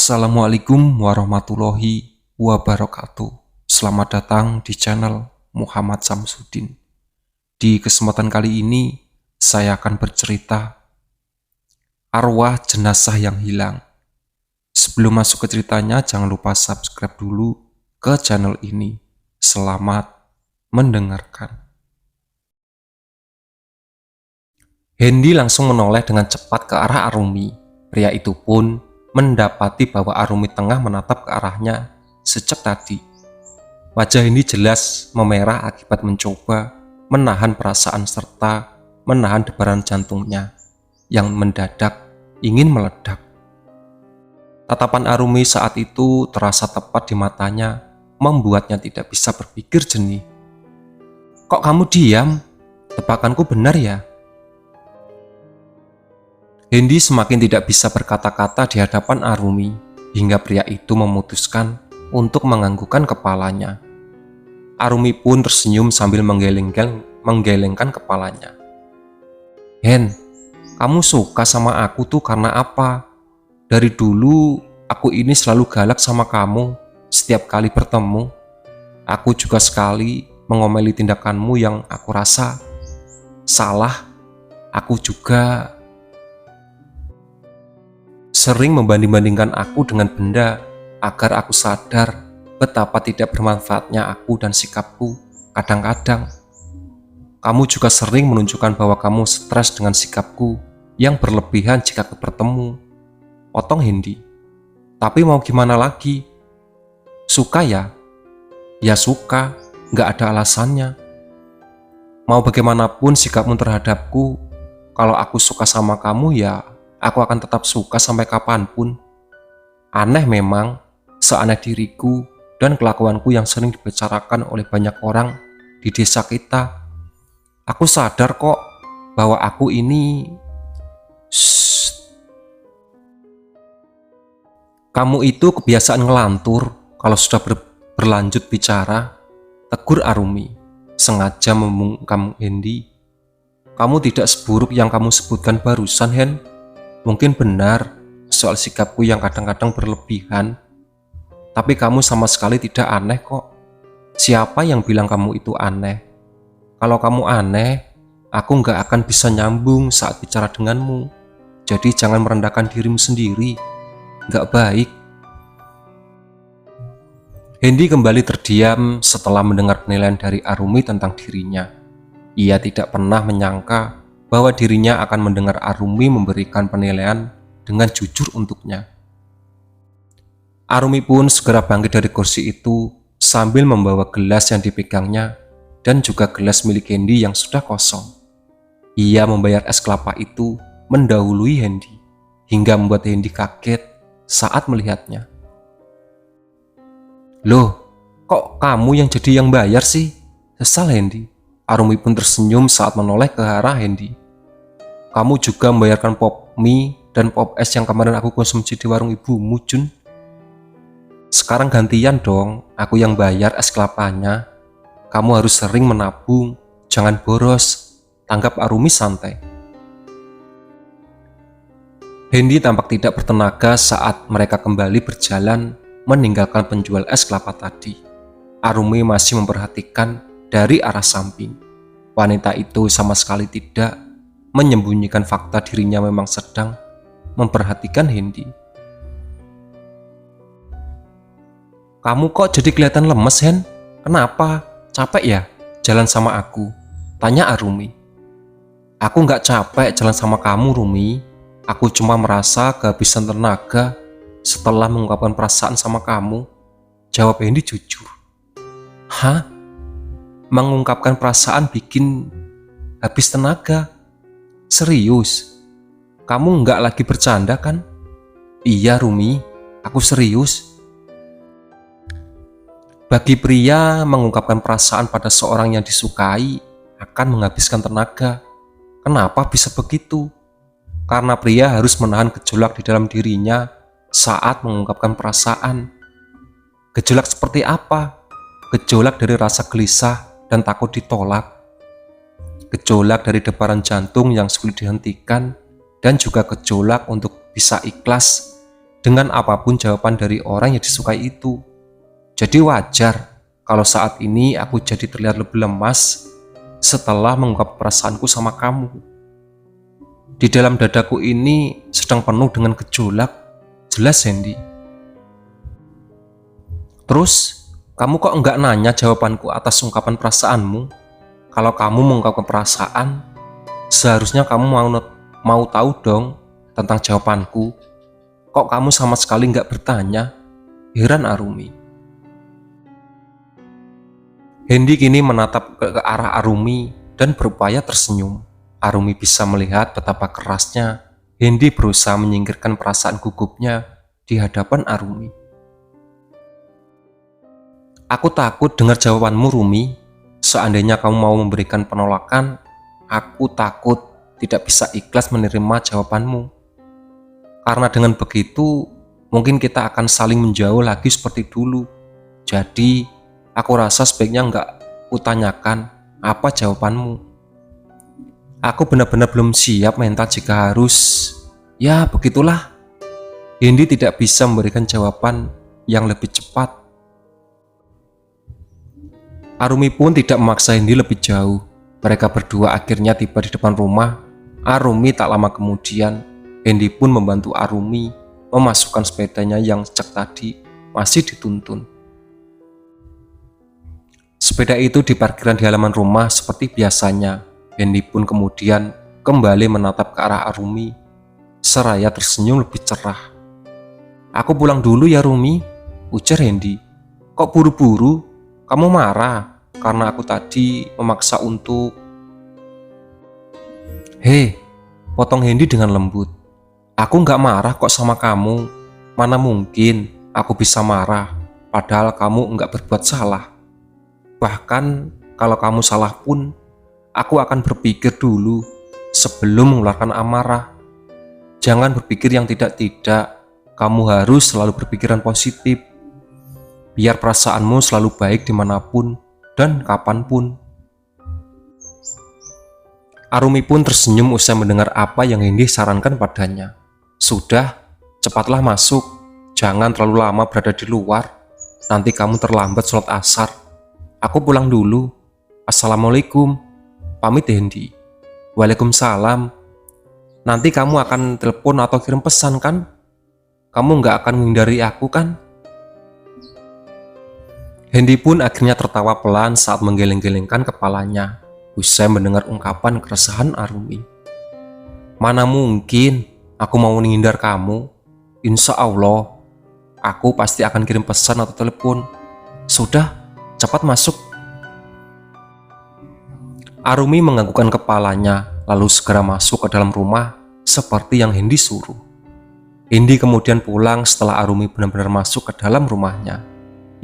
Assalamualaikum warahmatullahi wabarakatuh. Selamat datang di channel Muhammad Samsudin. Di kesempatan kali ini, saya akan bercerita arwah jenazah yang hilang. Sebelum masuk ke ceritanya, jangan lupa subscribe dulu ke channel ini. Selamat mendengarkan. Hendy langsung menoleh dengan cepat ke arah Arumi. Pria itu pun mendapati bahwa Arumi tengah menatap ke arahnya sejak tadi. Wajah Hendy jelas memerah akibat mencoba menahan perasaan serta menahan debaran jantungnya yang mendadak ingin meledak. Tatapan Arumi saat itu terasa tepat di matanya, membuatnya tidak bisa berpikir jernih. "Kok kamu diam? Tebakanku benar ya?" Hendy semakin tidak bisa berkata-kata di hadapan Arumi, hingga pria itu memutuskan untuk menganggukkan kepalanya. Arumi pun tersenyum sambil menggelengkan kepalanya. "Hen, kamu suka sama aku tuh karena apa? Dari dulu aku ini selalu galak sama kamu setiap kali bertemu. Aku juga sekali mengomeli tindakanmu yang aku rasa salah. Aku juga sering membanding-bandingkan aku dengan benda agar aku sadar betapa tidak bermanfaatnya aku dan sikapku. Kadang-kadang kamu juga sering menunjukkan bahwa kamu stres dengan sikapku yang berlebihan jika bertemu." Potong Hendy. "Tapi mau gimana lagi? Suka ya? Ya suka, nggak ada alasannya. Mau bagaimanapun sikapmu terhadapku, kalau aku suka sama kamu ya aku akan tetap suka sampai kapanpun. Aneh memang, seaneh diriku dan kelakuanku yang sering dibicarakan oleh banyak orang di desa kita. Aku sadar kok bahwa aku ini..." "Kamu itu kebiasaan ngelantur kalau sudah berlanjut bicara," tegur Arumi, sengaja membungkam Hendy. "Kamu tidak seburuk yang kamu sebutkan barusan, Hen. Mungkin benar soal sikapku yang kadang-kadang berlebihan, tapi kamu sama sekali tidak aneh kok. Siapa yang bilang kamu itu aneh? Kalau kamu aneh, aku nggak akan bisa nyambung saat bicara denganmu. Jadi jangan merendahkan dirimu sendiri, nggak baik." Hendy kembali terdiam setelah mendengar penilaian dari Arumi tentang dirinya. Ia tidak pernah menyangka bahwa dirinya akan mendengar Arumi memberikan penilaian dengan jujur untuknya. Arumi pun segera bangkit dari kursi itu sambil membawa gelas yang dipegangnya dan juga gelas milik Hendy yang sudah kosong. Ia membayar es kelapa itu mendahului Hendy, hingga membuat Hendy kaget saat melihatnya. "Loh, kok kamu yang jadi yang bayar sih?" sesal Hendy. Arumi pun tersenyum saat menoleh ke arah Hendy. "Kamu juga membayarkan pop mie dan pop es yang kemarin aku konsumsi di warung ibumu, Jun. Sekarang gantian dong, aku yang bayar es kelapanya. Kamu harus sering menabung, jangan boros," tanggap Arumi santai. Hendy tampak tidak bertenaga saat mereka kembali berjalan meninggalkan penjual es kelapa tadi. Arumi masih memperhatikan dari arah samping. Wanita itu sama sekali tidak menyembunyikan fakta dirinya memang sedang memperhatikan Hendy. "Kamu kok jadi kelihatan lemes, Hen? Kenapa? Capek ya jalan sama aku?" tanya Arumi. "Aku nggak capek jalan sama kamu, Rumi. Aku cuma merasa kehabisan tenaga setelah mengungkapkan perasaan sama kamu," jawab Hendy jujur. "Hah? Mengungkapkan perasaan bikin habis tenaga? Serius? Kamu nggak lagi bercanda kan?" "Iya Rumi, aku serius." Bagi pria, mengungkapkan perasaan pada seorang yang disukai akan menghabiskan tenaga. Kenapa bisa begitu? Karena pria harus menahan gejolak di dalam dirinya saat mengungkapkan perasaan. Gejolak seperti apa? Gejolak dari rasa gelisah dan takut ditolak. Gejolak dari debaran jantung yang sulit dihentikan, dan juga gejolak untuk bisa ikhlas dengan apapun jawaban dari orang yang disukai itu. Jadi wajar kalau saat ini aku jadi terlihat lebih lemas setelah mengungkap perasaanku sama kamu. Di dalam dadaku ini sedang penuh dengan gejolak, jelas Hendy. Terus, kamu kok enggak nanya jawabanku atas ungkapan perasaanmu? Kalau kamu mengungkapkan perasaan, seharusnya kamu mau tahu dong tentang jawabanku. Kok kamu sama sekali enggak bertanya? Heran Arumi. Hendy kini menatap ke arah Arumi dan berupaya tersenyum. Arumi bisa melihat betapa kerasnya Hendy berusaha menyingkirkan perasaan gugupnya di hadapan Arumi. Aku takut dengar jawabanmu, Rumi. Seandainya kamu mau memberikan penolakan, aku takut tidak bisa ikhlas menerima jawabanmu. Karena dengan begitu, mungkin kita akan saling menjauh lagi seperti dulu. Jadi, aku rasa sebaiknya enggak kutanyakan apa jawabanmu. Aku benar-benar belum siap mental jika harus. Ya, begitulah. Hendy tidak bisa memberikan jawaban yang lebih cepat. Arumi pun tidak memaksa Hendy lebih jauh. Mereka berdua akhirnya tiba di depan rumah. Arumi tak lama kemudian, Hendy pun membantu Arumi memasukkan sepedanya yang sejak tadi masih dituntun. Sepeda itu diparkirkan di halaman rumah seperti biasanya. Hendy pun kemudian kembali menatap ke arah Arumi, seraya tersenyum lebih cerah. Aku pulang dulu ya Rumi, ujar Hendy. Kok buru-buru? Kamu marah karena aku tadi memaksa untuk... Hei, potong Hendy dengan lembut. Aku nggak marah kok sama kamu. Mana mungkin aku bisa marah, padahal kamu nggak berbuat salah. Bahkan kalau kamu salah pun, aku akan berpikir dulu sebelum mengeluarkan amarah. Jangan berpikir yang tidak-tidak. Kamu harus selalu berpikiran positif. Biar perasaanmu selalu baik dimanapun dan kapanpun. Arumi pun tersenyum usai mendengar apa yang Hendy sarankan padanya. Sudah, cepatlah masuk. Jangan terlalu lama berada di luar. Nanti kamu terlambat sholat asar. Aku pulang dulu. Assalamualaikum. Pamit Hendy. Waalaikumsalam. Nanti kamu akan telepon atau kirim pesan kan? Kamu nggak akan menghindari aku kan? Hendy pun akhirnya tertawa pelan saat menggeleng-gelengkan kepalanya usai mendengar ungkapan keresahan Arumi. Mana mungkin aku mau menghindar kamu? Insya Allah, aku pasti akan kirim pesan atau telepon. Sudah, cepat masuk. Arumi menganggukkan kepalanya lalu segera masuk ke dalam rumah seperti yang Hendy suruh. Hendy kemudian pulang setelah Arumi benar-benar masuk ke dalam rumahnya.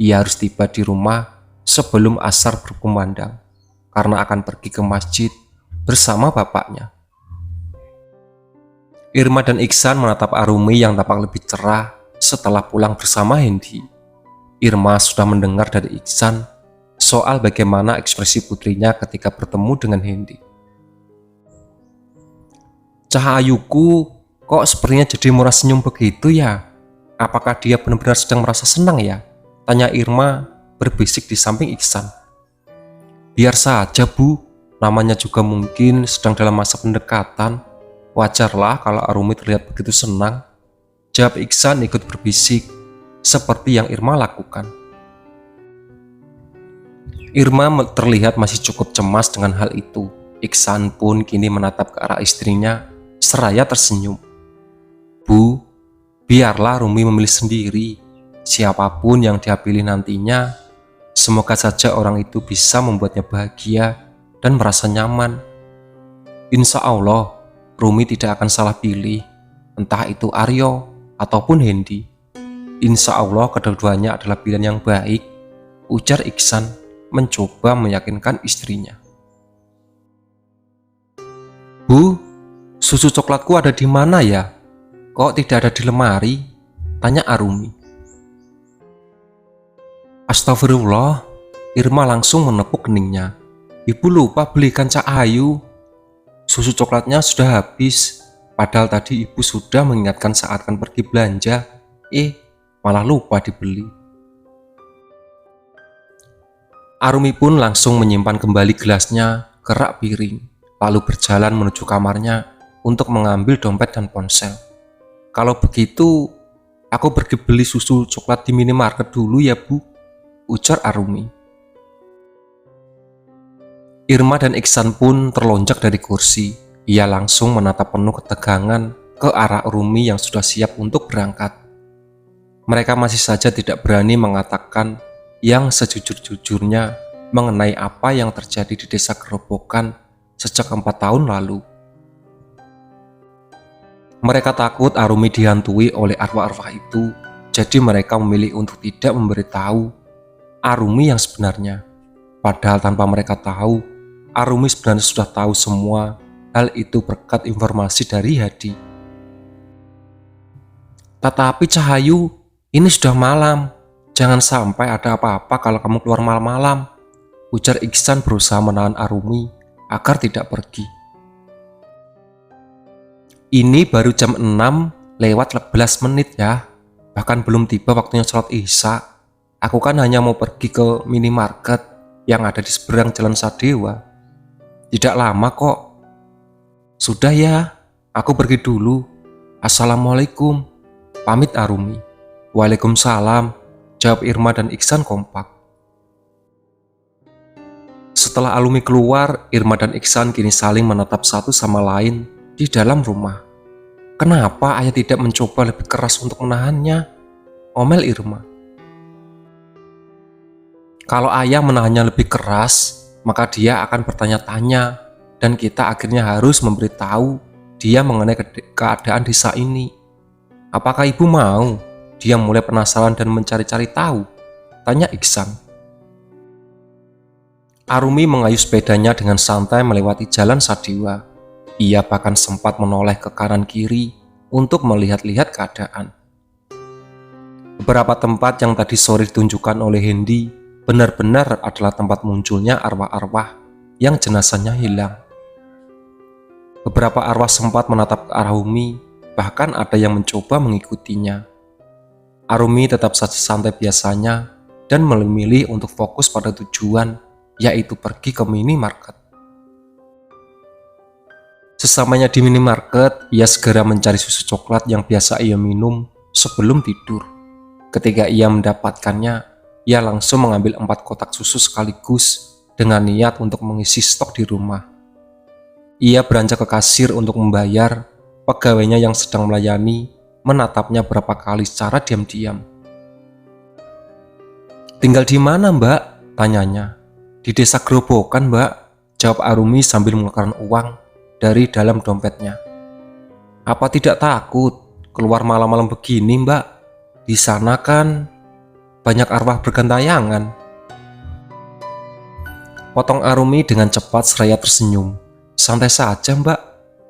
Ia harus tiba di rumah sebelum asar berkumandang karena akan pergi ke masjid bersama bapaknya. Irma dan Iksan menatap Arumi yang tampak lebih cerah setelah pulang bersama Hendy. Irma sudah mendengar dari Iksan soal bagaimana ekspresi putrinya ketika bertemu dengan Hendy. Cahayuku kok sepertinya jadi murah senyum begitu ya? Apakah dia benar-benar sedang merasa senang ya? Tanya Irma berbisik di samping Iksan. Biar saja Bu, namanya juga mungkin sedang dalam masa pendekatan. Wajarlah kalau Arumi terlihat begitu senang. Jawab Iksan ikut berbisik, seperti yang Irma lakukan. Irma terlihat masih cukup cemas dengan hal itu. Iksan pun kini menatap ke arah istrinya, seraya tersenyum. Bu, biarlah Rumi memilih sendiri. Siapapun yang dia pilih nantinya, semoga saja orang itu bisa membuatnya bahagia dan merasa nyaman. Insya Allah, Rumi tidak akan salah pilih, entah itu Aryo ataupun Hendy. Insya Allah kedua-duanya adalah pilihan yang baik, ujar Iksan mencoba meyakinkan istrinya. Bu, susu coklatku ada di mana ya? Kok tidak ada di lemari? Tanya Arumi. Astagfirullah, Irma langsung menepuk keningnya. Ibu lupa belikan Cahayu. Susu coklatnya sudah habis, padahal tadi ibu sudah mengingatkan saat akan pergi belanja. malah lupa dibeli. Arumi pun langsung menyimpan kembali gelasnya ke rak piring, lalu berjalan menuju kamarnya untuk mengambil dompet dan ponsel. Kalau begitu, aku pergi beli susu coklat di minimarket dulu ya Bu, ujar Arumi. Irma dan Iksan pun terlonjak dari kursi. Ia langsung menatap penuh ketegangan ke arah Arumi yang sudah siap untuk berangkat. Mereka masih saja tidak berani mengatakan yang sejujur-jujurnya mengenai apa yang terjadi di desa Gerobokan sejak 4 tahun lalu. Mereka takut Arumi dihantui oleh arwah-arwah itu, jadi mereka memilih untuk tidak memberitahu Arumi yang sebenarnya. Padahal tanpa mereka tahu, Arumi sebenarnya sudah tahu semua hal itu berkat informasi dari Hadi. Tetapi Cahayu, ini sudah malam. Jangan sampai ada apa-apa kalau kamu keluar malam-malam, ujar Iksan berusaha menahan Arumi agar tidak pergi. Ini baru jam 6:11 ya. Bahkan belum tiba waktunya sholat Isya. Aku kan hanya mau pergi ke minimarket yang ada di seberang Jalan Sadewa. Tidak lama kok. Sudah ya, aku pergi dulu. Assalamualaikum, pamit Arumi. Waalaikumsalam, jawab Irma dan Iksan kompak. Setelah Arumi keluar, Irma dan Iksan kini saling menatap satu sama lain di dalam rumah. Kenapa ayah tidak mencoba lebih keras untuk menahannya? Omel Irma. Kalau ayah menahannya lebih keras, maka dia akan bertanya-tanya dan kita akhirnya harus memberitahu dia mengenai keadaan desa ini. Apakah ibu mau? Dia mulai penasaran dan mencari-cari tahu, tanya Iksan. Arumi mengayuh sepedanya dengan santai melewati Jalan Sadewa. Ia bahkan sempat menoleh ke kanan kiri untuk melihat-lihat keadaan. Beberapa tempat yang tadi sore ditunjukkan oleh Hendy benar-benar adalah tempat munculnya arwah-arwah yang jenazahnya hilang. Beberapa arwah sempat menatap ke arah Umi, bahkan ada yang mencoba mengikutinya. Arumi tetap saja santai biasanya dan memilih untuk fokus pada tujuan, yaitu pergi ke minimarket. Sesamanya di minimarket, ia segera mencari susu coklat yang biasa ia minum sebelum tidur. Ketika ia mendapatkannya, ia langsung mengambil 4 kotak susu sekaligus dengan niat untuk mengisi stok di rumah. Ia beranjak ke kasir untuk membayar. Pegawainya yang sedang melayani menatapnya berapa kali secara diam-diam. Tinggal di mana Mbak? Tanyanya. Di desa Gerobokan Mbak, jawab Arumi sambil mengeluarkan uang dari dalam dompetnya. Apa tidak takut keluar malam-malam begini Mbak? Di sana kan banyak arwah bergentayangan. Potong Arumi dengan cepat seraya tersenyum. Santai saja Mbak,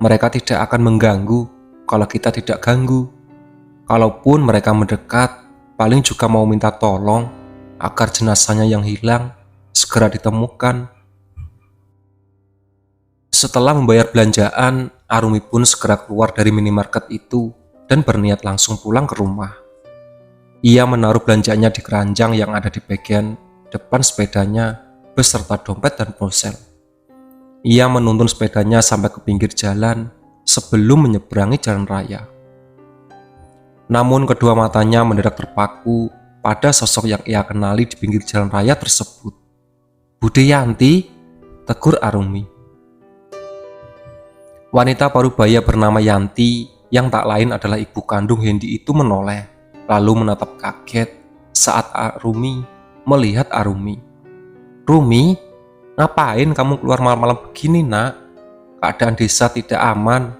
mereka tidak akan mengganggu kalau kita tidak ganggu. Kalaupun mereka mendekat, paling juga mau minta tolong agar jenazahnya yang hilang segera ditemukan. Setelah membayar belanjaan, Arumi pun segera keluar dari minimarket itu dan berniat langsung pulang ke rumah. Ia menaruh belanjanya di keranjang yang ada di bagian depan sepedanya beserta dompet dan ponsel. Ia menuntun sepedanya sampai ke pinggir jalan sebelum menyeberangi jalan raya. Namun kedua matanya mendadak terpaku pada sosok yang ia kenali di pinggir jalan raya tersebut. Bude Yanti, tegur Arumi. Wanita parubaya bernama Yanti yang tak lain adalah ibu kandung Hendy itu menoleh, lalu menatap kaget saat Arumi melihat Arumi. Rumi, ngapain kamu keluar malam-malam begini nak? Keadaan desa tidak aman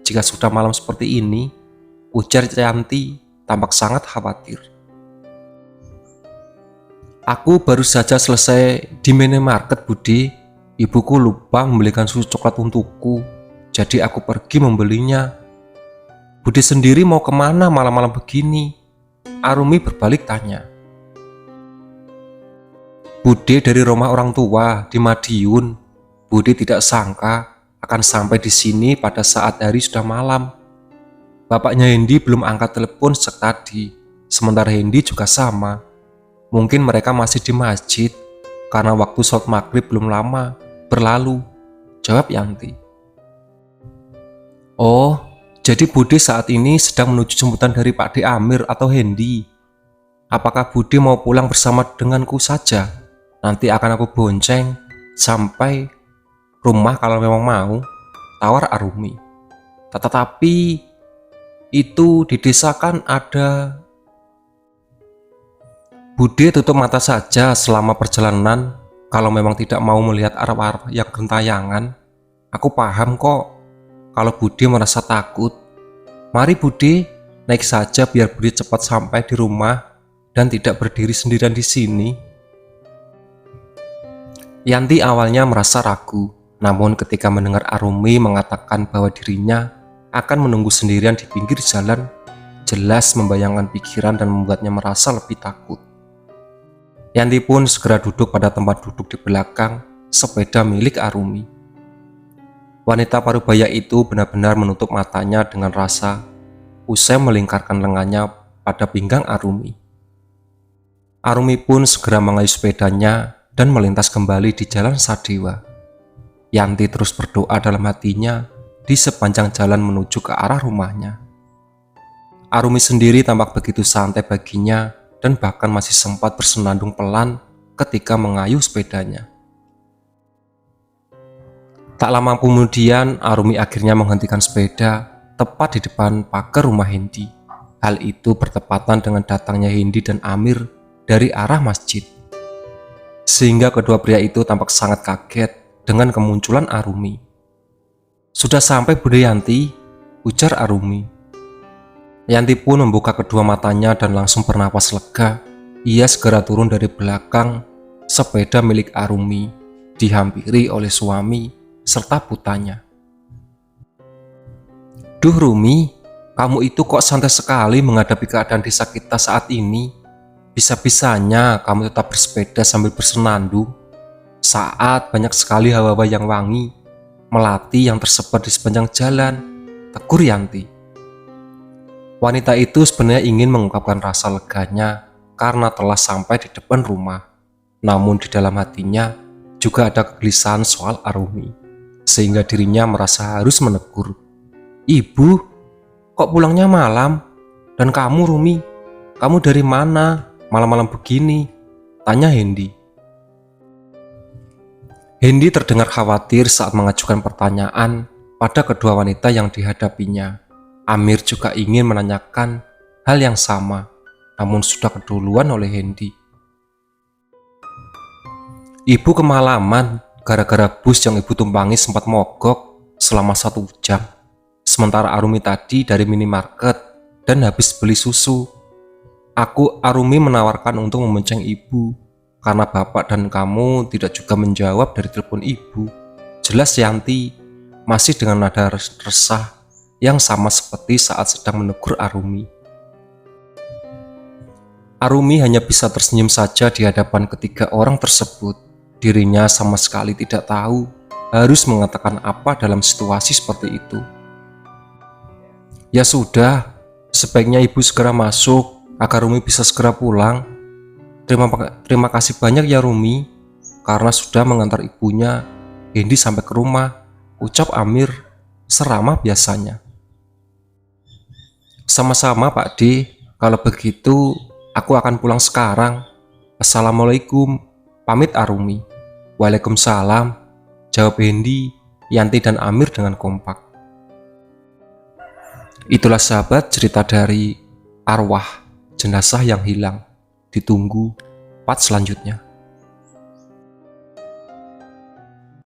jika sudah malam seperti ini, ujar Yanti tampak sangat khawatir. Aku baru saja selesai di minimarket Bude. Ibuku lupa membelikan susu coklat untukku, jadi aku pergi membelinya. Bude sendiri mau kemana malam-malam begini? Arumi berbalik tanya. Bude dari rumah orang tua di Madiun. Bude tidak sangka akan sampai di sini pada saat hari sudah malam. Bapaknya Hendy belum angkat telepon sejak tadi. Sementara Hendy juga sama. Mungkin mereka masih di masjid karena waktu sholat maghrib belum lama berlalu, jawab Yanti. Oh, jadi Bude saat ini sedang menuju jemputan dari Pak D Amir atau Hendy. Apakah Bude mau pulang bersama denganku saja? Nanti akan aku bonceng sampai rumah kalau memang mau, tawar Arumi. Tetapi itu di desa kan ada. Bude tutup mata saja selama perjalanan. Kalau memang tidak mau melihat arwah-arwah yang gentayangan. Aku paham kok kalau Bude merasa takut. Mari Bude, naik saja biar Bude cepat sampai di rumah dan tidak berdiri sendirian di sini. Yanti awalnya merasa ragu, namun ketika mendengar Arumi mengatakan bahwa dirinya akan menunggu sendirian di pinggir jalan, jelas membayangkan pikiran dan membuatnya merasa lebih takut. Yanti pun segera duduk pada tempat duduk di belakang sepeda milik Arumi. Wanita parubaya itu benar-benar menutup matanya dengan rasa, usai melingkarkan lengannya pada pinggang Arumi. Arumi pun segera mengayuh sepedanya dan melintas kembali di jalan Sadewa. Yanti terus berdoa dalam hatinya di sepanjang jalan menuju ke arah rumahnya. Arumi sendiri tampak begitu santai baginya dan bahkan masih sempat bersenandung pelan ketika mengayuh sepedanya. Tak lama kemudian, Arumi akhirnya menghentikan sepeda tepat di depan pagar rumah Hendy. Hal itu bertepatan dengan datangnya Hendy dan Amir dari arah masjid. Sehingga kedua pria itu tampak sangat kaget dengan kemunculan Arumi. Sudah sampai Bude Yanti, ujar Arumi. Yanti pun membuka kedua matanya dan langsung bernapas lega. Ia segera turun dari belakang sepeda milik Arumi, dihampiri oleh suami serta putanya. Duh Rumi, kamu itu kok santai sekali menghadapi keadaan desa kita saat ini. Bisa-bisanya kamu tetap bersepeda sambil bersenandung saat banyak sekali hawa-hawa yang wangi melati yang tersebar di sepanjang jalan, tegur Yanti. Wanita itu sebenarnya ingin mengungkapkan rasa leganya karena telah sampai di depan rumah. Namun di dalam hatinya juga ada kegelisahan soal Arumi, sehingga dirinya merasa harus menegur. Ibu, kok pulangnya malam? Dan kamu Rumi, kamu dari mana? Malam-malam begini, tanya Hendy. Hendy terdengar khawatir saat mengajukan pertanyaan pada kedua wanita yang dihadapinya. Amir juga ingin menanyakan hal yang sama, namun sudah keduluan oleh Hendy. Ibu kemalaman gara-gara bus yang ibu tumpangi sempat mogok selama 1 jam. Sementara Arumi tadi dari minimarket dan habis beli susu. Arumi menawarkan untuk membonceng ibu karena bapak dan kamu tidak juga menjawab dari telepon ibu. Jelas Yanti masih dengan nada resah yang sama seperti saat sedang menegur Arumi. Arumi hanya bisa tersenyum saja di hadapan ketiga orang tersebut. Dirinya sama sekali tidak tahu harus mengatakan apa dalam situasi seperti itu. Ya sudah, sebaiknya ibu segera masuk agar Rumi bisa segera pulang. Terima kasih banyak ya Rumi, karena sudah mengantar ibunya Hendy sampai ke rumah, ucap Amir seramah biasanya. Sama-sama Pak D, kalau begitu aku akan pulang sekarang. Assalamualaikum, pamit Arumi. Waalaikumsalam, jawab Hendy, Yanti dan Amir dengan kompak. Itulah sahabat cerita dari arwah jenazah yang hilang. Ditunggu part selanjutnya.